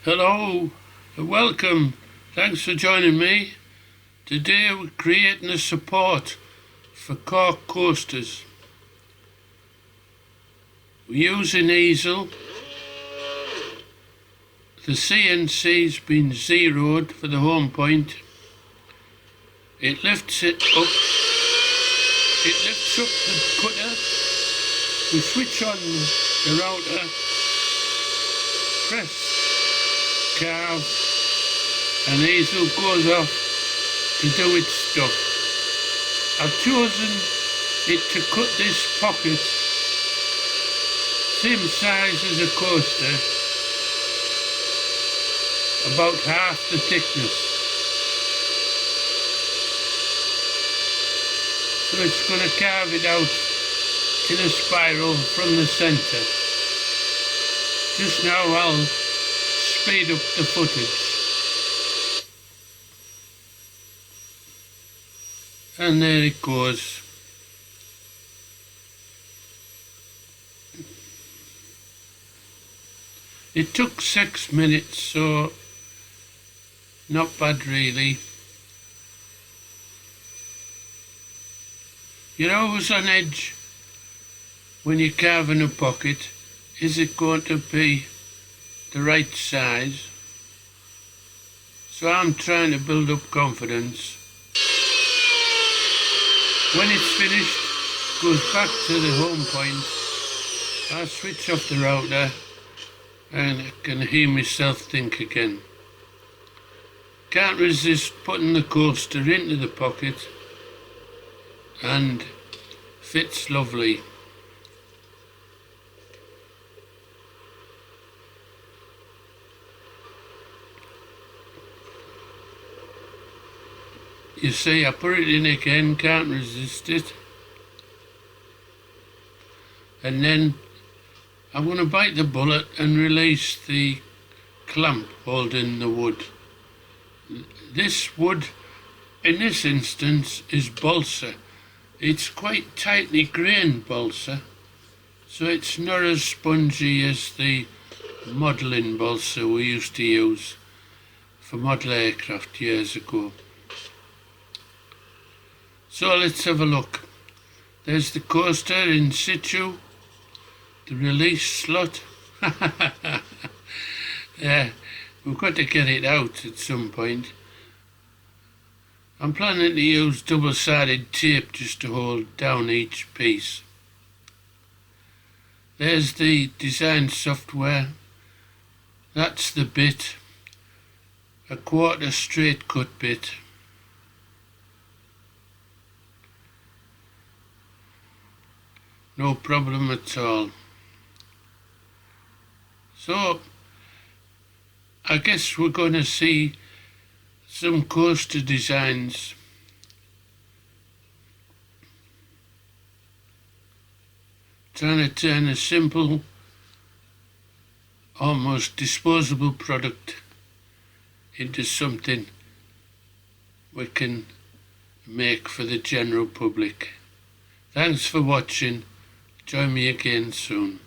Hello and welcome. Thanks for joining me. Today we're creating a support for Cork coasters. We're using Easel. The CNC's been zeroed for the home point. It lifts it up. It lifts up the cutter. We switch on the router. Press carve, and Easel goes off to do its stuff. I've chosen it to cut this pocket, same size as a coaster, about half the thickness. So it's going to carve it out in a spiral from the centre. Just now I'll speed up the footage. And there it goes. It took 6 minutes, so not bad really. You're always on edge when you're carving a pocket. Is it going to be the right size? So I'm trying to build up confidence. When it's finished, it goes back to the home point. I switch off the router and I can hear myself think again. Can't resist putting the coaster into the pocket, and fits lovely. You see, I put it in again, can't resist it. And then I'm going to bite the bullet and release the clamp holding the wood. This wood, in this instance, is balsa. It's quite tightly grained balsa, so it's not as spongy as the modelling balsa we used to use for model aircraft years ago. So let's have a look. There's the coaster in situ, the release slot. Yeah, we've got to get it out at some point. I'm planning to use double-sided tape just to hold down each piece. There's the design software. That's the bit, a 1/4 straight cut bit. No problem at all. So, I guess we're going to see some coaster designs. Trying to turn a simple, almost disposable product into something we can make for the general public. Thanks for watching. Join me again soon.